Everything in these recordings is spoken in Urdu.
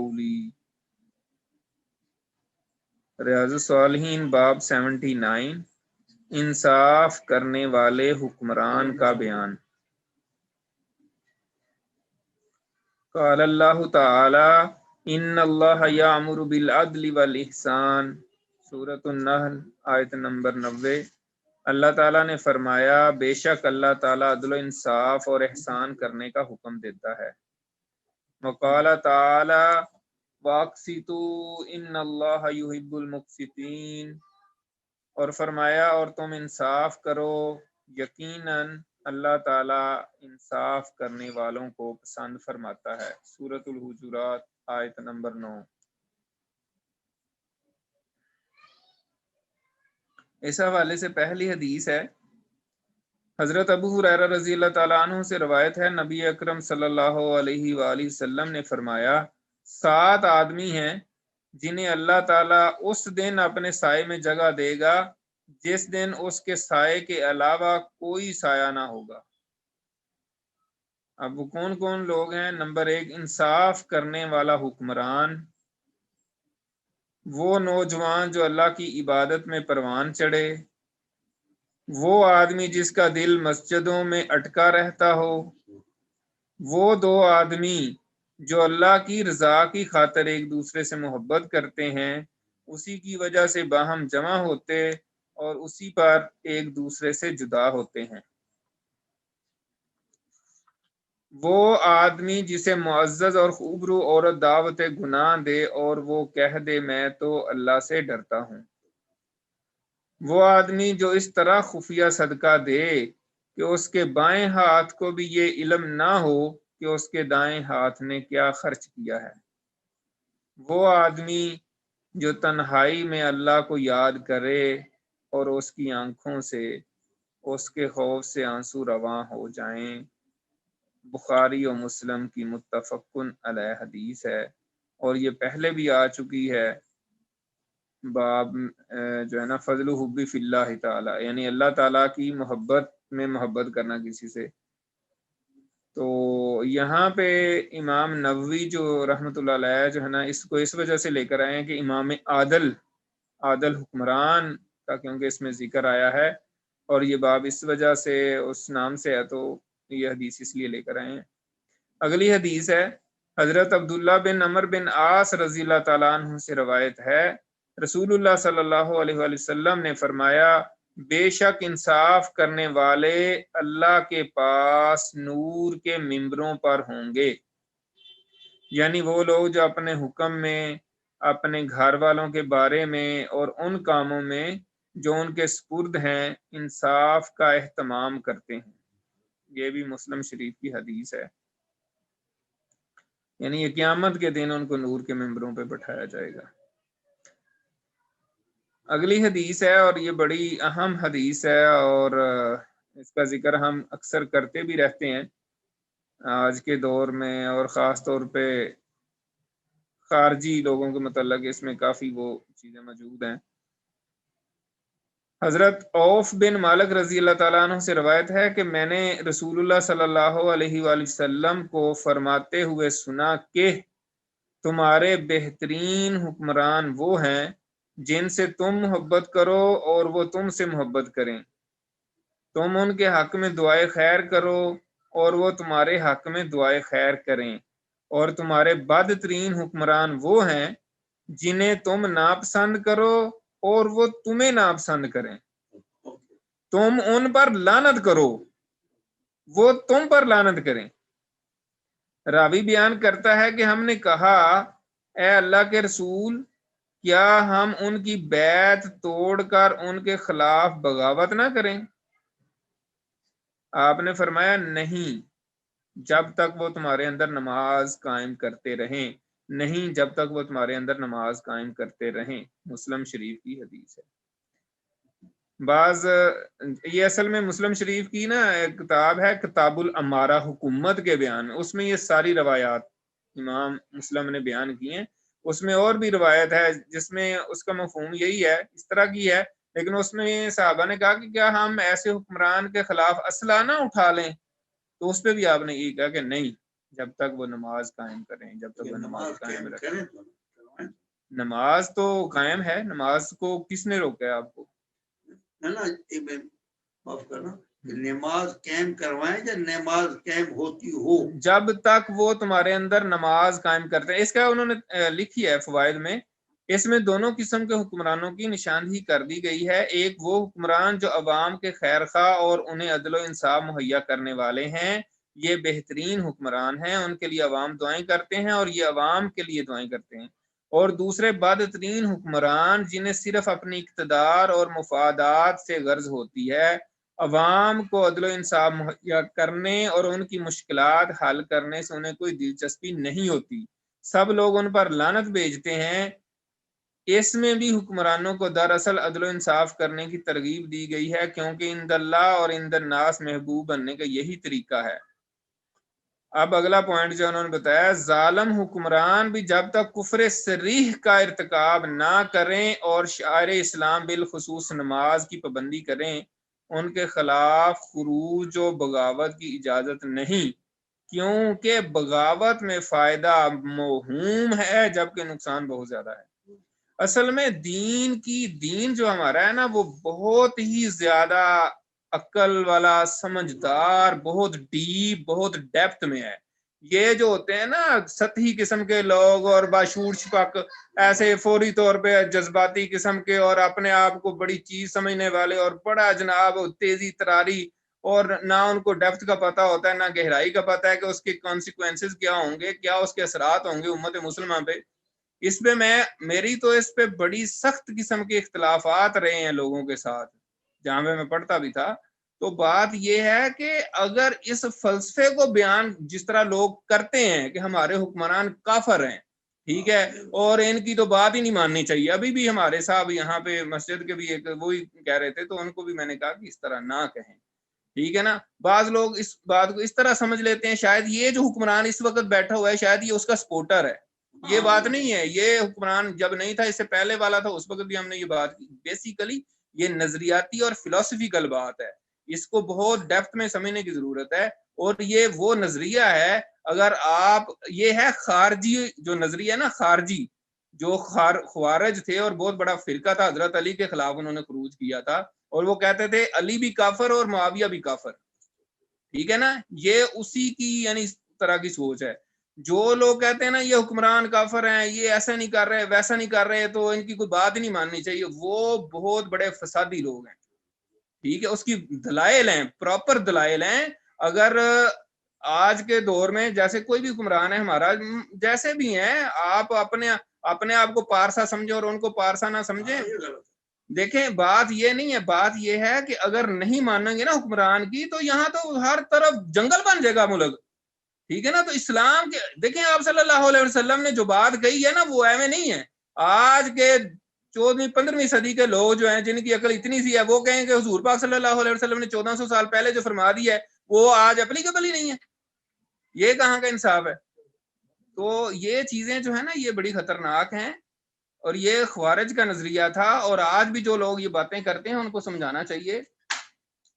قولی۔ ریاض الصالحین باب 79، انصاف کرنے والے حکمران کا بیان۔ قال اللہ تعالی ان اللہ یامر بالعدل والاحسان، سورۃ النحل آیت نمبر 90۔ اللہ تعالیٰ نے فرمایا بے شک اللہ تعالیٰ عدل و انصاف اور احسان کرنے کا حکم دیتا ہے۔ وقال تعالی واقسطوا ان اللہ یحب المقسطین، اور فرمایا اور تم انصاف کرو، یقیناً اللہ تعالیٰ انصاف کرنے والوں کو پسند فرماتا ہے۔ سورۃ الحجرات آیت نمبر 9۔ اس حوالے سے پہلی حدیث ہے، حضرت ابو ہریرہ رضی اللہ تعالیٰ عنہ سے روایت ہے، نبی اکرم صلی اللہ علیہ وآلہ وسلم نے فرمایا 7 آدمی ہیں جنہیں اللہ تعالیٰ اس دن اپنے سائے میں جگہ دے گا جس دن اس کے سائے کے علاوہ کوئی سایہ نہ ہوگا۔ اب وہ کون کون لوگ ہیں؟ نمبر 1، انصاف کرنے والا حکمران، وہ نوجوان جو اللہ کی عبادت میں پروان چڑھے، وہ آدمی جس کا دل مسجدوں میں اٹکا رہتا ہو، وہ 2 آدمی جو اللہ کی رضا کی خاطر ایک دوسرے سے محبت کرتے ہیں، اسی کی وجہ سے باہم جمع ہوتے اور اسی پر ایک دوسرے سے جدا ہوتے ہیں، وہ آدمی جسے معزز اور خوبرو عورت دعوت گناہ دے اور وہ کہہ دے میں تو اللہ سے ڈرتا ہوں، وہ آدمی جو اس طرح خفیہ صدقہ دے کہ اس کے بائیں ہاتھ کو بھی یہ علم نہ ہو کہ اس کے دائیں ہاتھ نے کیا خرچ کیا ہے، وہ آدمی جو تنہائی میں اللہ کو یاد کرے اور اس کی آنکھوں سے اس کے خوف سے آنسو رواں ہو جائیں۔ بخاری و مسلم کی متفقن علیہ حدیث ہے، اور یہ پہلے بھی آ چکی ہے، باب جو ہے نا فضل حب فی اللہ تعالی، یعنی اللہ تعالیٰ کی محبت میں محبت کرنا کسی سے۔ تو یہاں پہ امام نووی جو رحمۃ اللہ علیہ جو ہے نا اس کو اس وجہ سے لے کر آئے ہیں کہ امام عادل حکمران کا کیونکہ اس میں ذکر آیا ہے، اور یہ باب اس وجہ سے اس نام سے ہے، تو یہ حدیث اس لیے لے کر آئے ہیں۔ اگلی حدیث ہے، حضرت عبداللہ بن عمر بن عاص رضی اللہ تعالیٰ عنہ سے روایت ہے، رسول اللہ صلی اللہ علیہ وآلہ وسلم نے فرمایا بے شک انصاف کرنے والے اللہ کے پاس نور کے ممبروں پر ہوں گے، یعنی وہ لوگ جو اپنے حکم میں، اپنے گھر والوں کے بارے میں اور ان کاموں میں جو ان کے سپرد ہیں انصاف کا اہتمام کرتے ہیں۔ یہ بھی مسلم شریف کی حدیث ہے، یعنی یہ قیامت کے دن ان کو نور کے ممبروں پہ بٹھایا جائے گا۔ اگلی حدیث ہے، اور یہ بڑی اہم حدیث ہے، اور اس کا ذکر ہم اکثر کرتے بھی رہتے ہیں آج کے دور میں، اور خاص طور پہ خارجی لوگوں کے متعلق اس میں کافی وہ چیزیں موجود ہیں۔ حضرت عوف بن مالک رضی اللہ تعالیٰ عنہ سے روایت ہے کہ میں نے رسول اللہ صلی اللہ علیہ وآلہ وسلم کو فرماتے ہوئے سنا کہ تمہارے بہترین حکمران وہ ہیں جن سے تم محبت کرو اور وہ تم سے محبت کریں، تم ان کے حق میں دعائے خیر کرو اور وہ تمہارے حق میں دعائے خیر کریں، اور تمہارے بدترین حکمران وہ ہیں جنہیں تم ناپسند کرو اور وہ تمہیں ناپسند کریں، تم ان پر لعنت کرو وہ تم پر لعنت کریں۔ راوی بیان کرتا ہے کہ ہم نے کہا اے اللہ کے رسول، کیا ہم ان کی بیعت توڑ کر ان کے خلاف بغاوت نہ کریں؟ آپ نے فرمایا نہیں، جب تک وہ تمہارے اندر نماز قائم کرتے رہیں، نہیں جب تک وہ تمہارے اندر نماز قائم کرتے رہیں۔ مسلم شریف کی حدیث ہے۔ یہ اصل میں مسلم شریف کی نا ایک کتاب ہے کتاب الامارہ، حکومت کے بیان میں، اس میں یہ ساری روایات امام مسلم نے بیان کی ہیں۔ اس میں اور بھی روایت ہے جس میں اس کا مفہوم یہی ہے، اس طرح کی ہے، لیکن اس میں صحابہ نے کہا کہ کیا ہم ایسے حکمران کے خلاف اسلحہ نہ اٹھا لیں، تو اس پہ بھی آپ نے یہ کہا کہ نہیں، جب تک وہ نماز قائم کریں، جب تک وہ نماز قائم رکھیں۔ کریں نماز تو قائم ہے، نماز کو کس نے روکا ہے آپ کو؟ معاف کرنا، نماز قائم کروائیں یا نماز قائم ہوتی ہو؟ جب تک وہ تمہارے اندر نماز قائم کرتے ہیں۔ اس کا انہوں نے لکھی ہے فوائد میں، اس میں دونوں قسم کے حکمرانوں کی نشاندہی کر دی گئی ہے۔ ایک وہ حکمران جو عوام کے خیر خواہ اور انہیں عدل و انصاف مہیا کرنے والے ہیں، یہ بہترین حکمران ہیں، ان کے لیے عوام دعائیں کرتے ہیں اور یہ عوام کے لیے دعائیں کرتے ہیں۔ اور دوسرے بدترین حکمران جنہیں صرف اپنی اقتدار اور مفادات سے غرض ہوتی ہے، عوام کو عدل و انصاف مہیا کرنے اور ان کی مشکلات حل کرنے سے انہیں کوئی دلچسپی نہیں ہوتی، سب لوگ ان پر لعنت بھیجتے ہیں۔ اس میں بھی حکمرانوں کو دراصل عدل و انصاف کرنے کی ترغیب دی گئی ہے، کیونکہ عند اللہ اور عند الناس محبوب بننے کا یہی طریقہ ہے۔ اب اگلا پوائنٹ جو انہوں نے بتایا، ظالم حکمران بھی جب تک کفر صریح کا ارتکاب نہ کریں اور شعائر اسلام بالخصوص نماز کی پابندی کریں، ان کے خلاف خروج و بغاوت کی اجازت نہیں، کیونکہ بغاوت میں فائدہ موہوم ہے جبکہ نقصان بہت زیادہ ہے۔ اصل میں دین جو ہمارا ہے نا، وہ بہت ہی زیادہ عقل والا، سمجھدار، بہت ڈیپ، بہت ڈیپتھ میں ہے۔ یہ جو ہوتے ہیں نا سطحی قسم کے لوگ اور باشعور چھپک، ایسے فوری طور پہ جذباتی قسم کے اور اپنے آپ کو بڑی چیز سمجھنے والے اور بڑا جناب تیزی تراری، اور نہ ان کو ڈیپتھ کا پتہ ہوتا ہے، نہ گہرائی کا پتہ ہے کہ اس کے کانسیکوینسز کیا ہوں گے، کیا اس کے اثرات ہوں گے امت مسلمہ پہ۔ اس پہ میری تو اس پہ بڑی سخت قسم کے اختلافات رہے ہیں لوگوں کے ساتھ، جہاں پہ میں پڑھتا بھی تھا۔ تو بات یہ ہے کہ اگر اس فلسفے کو بیان جس طرح لوگ کرتے ہیں کہ ہمارے حکمران کافر ہیں، ٹھیک ہے، اور ان کی تو بات ہی نہیں ماننی چاہیے، ابھی بھی ہمارے صاحب یہاں پہ مسجد کے بھی ایک وہی کہہ رہے تھے، تو ان کو بھی میں نے کہا کہ اس طرح نہ کہیں، ٹھیک ہے نا۔ بعض لوگ اس بات کو اس طرح سمجھ لیتے ہیں شاید یہ جو حکمران اس وقت بیٹھا ہوا ہے شاید یہ اس کا سپورٹر ہے۔ یہ بات نہیں ہے، یہ حکمران جب نہیں تھا، اس سے پہلے والا تھا، اس وقت بھی ہم نے یہ بات کی۔ بیسیکلی یہ نظریاتی اور فلسفیکل بات ہے، اس کو بہت ڈیپتھ میں سمجھنے کی ضرورت ہے۔ اور یہ وہ نظریہ ہے، اگر آپ یہ ہے خارجی جو نظریہ ہے نا، خارجی جو خوارج تھے اور بہت بڑا فرقہ تھا، حضرت علی کے خلاف انہوں نے خروج کیا تھا، اور وہ کہتے تھے علی بھی کافر اور معاویہ بھی کافر، ٹھیک ہے نا۔ یہ اسی کی یعنی اس طرح کی سوچ ہے۔ جو لوگ کہتے ہیں نا یہ حکمران کافر ہیں، یہ ایسا نہیں کر رہے ویسا نہیں کر رہے، تو ان کی کوئی بات ہی نہیں ماننی چاہیے، وہ بہت بڑے فسادی لوگ ہیں، ٹھیک ہے۔ اس کی دلائل ہیں، پراپر دلائل ہیں۔ اگر آج کے دور میں جیسے کوئی بھی حکمران ہے ہمارا، جیسے بھی ہیں، آپ اپنے آپ کو پارسا سمجھیں اور ان کو پارسا نہ سمجھیں۔ دیکھیں بات یہ نہیں ہے، بات یہ ہے کہ اگر نہیں مانیں گے نا حکمران کی، تو یہاں تو ہر طرف جنگل بن جائے گا ملک، ٹھیک ہے نا۔ تو اسلام کے دیکھیں آپ صلی اللہ علیہ وسلم نے جو بات کہی ہے نا، وہ ایویں نہیں ہے۔ آج کے 14ویں 15ویں صدی کے لوگ جو ہیں، جن کی عقل اتنی سی ہے، وہ کہیں کہ حضور پاک صلی اللہ علیہ وسلم نے 1400 سال پہلے جو فرما دیا ہے وہ آج اپلیکیبل ہی نہیں ہے، یہ کہاں کا انصاف ہے؟ تو یہ چیزیں جو ہے نا یہ بڑی خطرناک ہیں، اور یہ خوارج کا نظریہ تھا، اور آج بھی جو لوگ یہ باتیں کرتے ہیں ان کو سمجھانا چاہیے۔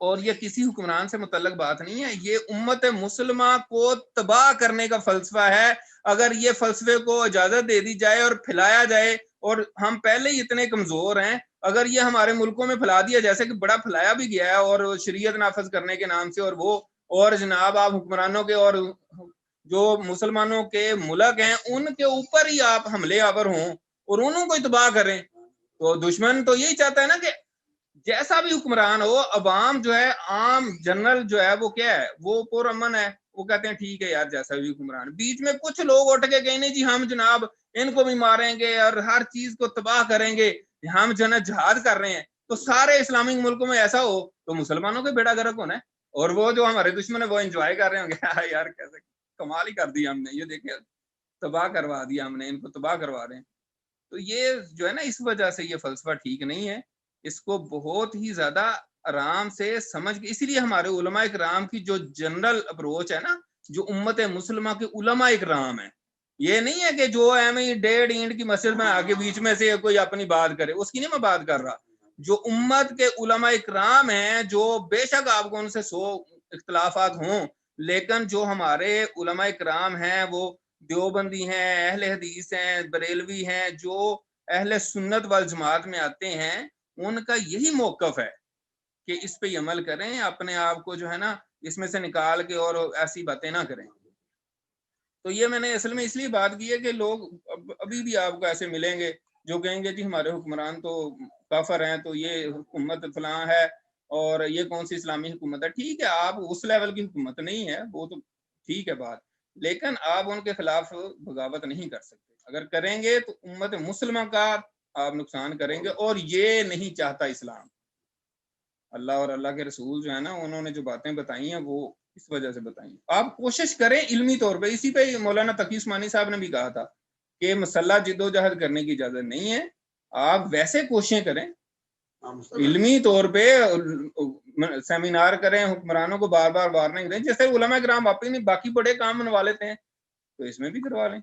اور یہ کسی حکمران سے متعلق بات نہیں ہے، یہ امت مسلمہ کو تباہ کرنے کا فلسفہ ہے۔ اگر یہ فلسفے کو اجازت دے دی جائے اور پھیلایا جائے، اور ہم پہلے ہی اتنے کمزور ہیں، اگر یہ ہمارے ملکوں میں پھیلا دیا، جیسے کہ بڑا پھیلایا بھی گیا ہے، اور شریعت نافذ کرنے کے نام سے، اور جناب آپ حکمرانوں کے اور جو مسلمانوں کے ملک ہیں ان کے اوپر ہی آپ حملے آور ہوں اور انہوں کو تباہ کریں، تو دشمن تو یہی چاہتا ہے نا کہ جیسا بھی حکمران ہو، عوام جو ہے، عام جنرل جو ہے، وہ کیا ہے، وہ پرامن ہے، وہ کہتے ہیں ٹھیک ہے یار جیسا بھی حکمران۔ بیچ میں کچھ لوگ اٹھ کے کہیں جی ہم جناب ان کو بھی ماریں گے اور ہر چیز کو تباہ کریں گے، ہم جہاد کر رہے ہیں، تو سارے اسلامک ملکوں میں ایسا ہو تو مسلمانوں کے بیڑا گرک ہونا ہے، اور وہ جو ہمارے دشمن ہے وہ انجوائے کر رہے ہوں گے یار کیسے کمال ہی کر دیا ہم نے، یہ دیکھیں تباہ کروا دیا ہم نے، ان کو تباہ کروا رہے ہیں۔ تو یہ جو ہے نا اس وجہ سے یہ فلسفہ ٹھیک نہیں ہے، اس کو بہت ہی زیادہ آرام سے سمجھ کے، اسی لیے ہمارے علماء اکرام کی جو جنرل اپروچ ہے نا، جو امت مسلمہ کے علماء اکرام ہیں، یہ نہیں ہے کہ جو ایویں 1.5 اینٹ کی مسجد میں آگے بیچ میں سے کوئی اپنی بات کرے، اس کی نہیں میں بات کر رہا۔ جو امت کے علماء اکرام ہیں، جو بے شک آپ کو ان سے 100 اختلافات ہوں، لیکن جو ہمارے علماء کرام ہیں وہ دیوبندی ہیں، اہل حدیث ہیں، بریلوی ہیں، جو اہل سنت والجماعت میں آتے ہیں، ان کا یہی موقف ہے کہ اس پہ عمل کریں، اپنے آپ کو جو ہے نا اس میں سے نکال کے اور ایسی باتیں نہ کریں۔ تو یہ میں نے اصل میں اس لیے بات کی ہے کہ لوگ ابھی بھی آپ کو ایسے ملیں گے جو کہیں گے جی ہمارے حکمران تو کافر ہیں، تو یہ حکومت فلاں ہے اور یہ کون سی اسلامی حکومت ہے۔ ٹھیک ہے، آپ اس لیول کی حکومت نہیں ہے، وہ تو ٹھیک ہے بات، لیکن آپ ان کے خلاف بغاوت نہیں کر سکتے۔ اگر کریں گے تو امت مسلمہ کا آپ نقصان کریں گے، اور یہ نہیں چاہتا اسلام۔ اللہ اور اللہ کے رسول جو ہے نا، انہوں نے جو باتیں بتائی ہیں وہ اس وجہ سے بتائی ہیں۔ آپ کوشش کریں علمی طور پہ، اسی پہ مولانا تقی عثمانی صاحب نے بھی کہا تھا کہ مسلح جد و جہد کرنے کی اجازت نہیں ہے، آپ ویسے کوششیں کریں علمی طور پہ، سیمینار کریں، حکمرانوں کو بار بار وارننگ دیں، جیسے علماء کرام اپنے باقی بڑے کام منوا لیتے ہیں تو اس میں بھی کروا لیں۔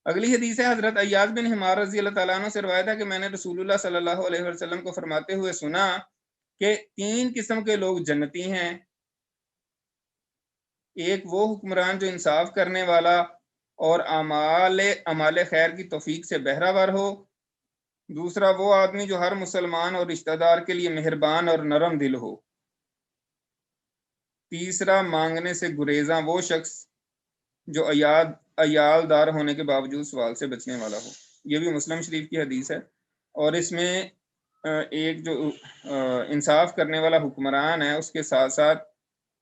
اگلی حدیث ہے حضرت ایاز بن حمار رضی اللہ تعالیٰ عنہ سے روایت ہے کہ میں نے رسول اللہ صلی اللہ علیہ وسلم کو فرماتے ہوئے سنا کہ 3 قسم کے لوگ جنتی ہیں۔ ایک وہ حکمران جو انصاف کرنے والا اور اعمال خیر کی توفیق سے بہرہ ہو۔ دوسرا وہ آدمی جو ہر مسلمان اور رشتہ دار کے لیے مہربان اور نرم دل ہو۔ تیسرا مانگنے سے گریزاں وہ شخص جو عیال دار ہونے کے باوجود سوال سے بچنے والا ہو۔ یہ بھی مسلم شریف کی حدیث ہے، اور اس میں ایک جو انصاف کرنے والا حکمران ہے اس کے ساتھ ساتھ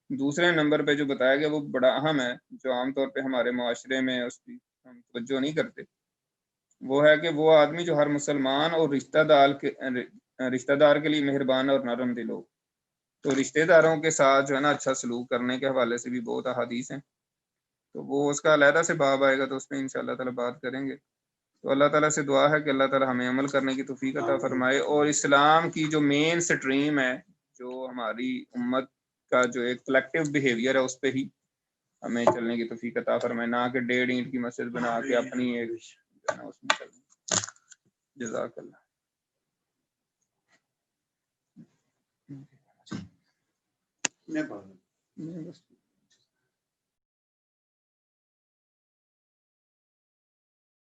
دوسرے نمبر پہ جو بتایا گیا وہ بڑا اہم ہے، جو عام طور پہ ہمارے معاشرے میں اس کی ہم توجہ نہیں کرتے، وہ ہے کہ وہ آدمی جو ہر مسلمان اور رشتہ دار کے لیے مہربان اور نرم دل ہو۔ تو رشتہ داروں کے ساتھ جو ہے نا اچھا سلوک کرنے کے حوالے سے بھی بہت احادیث ہیں، تو وہ اس کا علیحدہ سے باب آئے گا تو اس میں انشاءاللہ تعالی بات کریں گے۔ تو اللہ تعالیٰ سے دعا ہے کہ اللہ تعالیٰ ہمیں عمل کرنے کی توفیق عطا فرمائے، اور اسلام کی جو مین سٹریم ہے، جو ہماری امت کا جو ایک کلیکٹیو بیہیویئر ہے، اس پہ ہی ہمیں چلنے کی توفیق عطا فرمائے، نہ کہ 1.5 اینٹ کی مسجد بنا کے اپنی ایک اس میں چلیں۔ جزاک اللہ۔ نہیں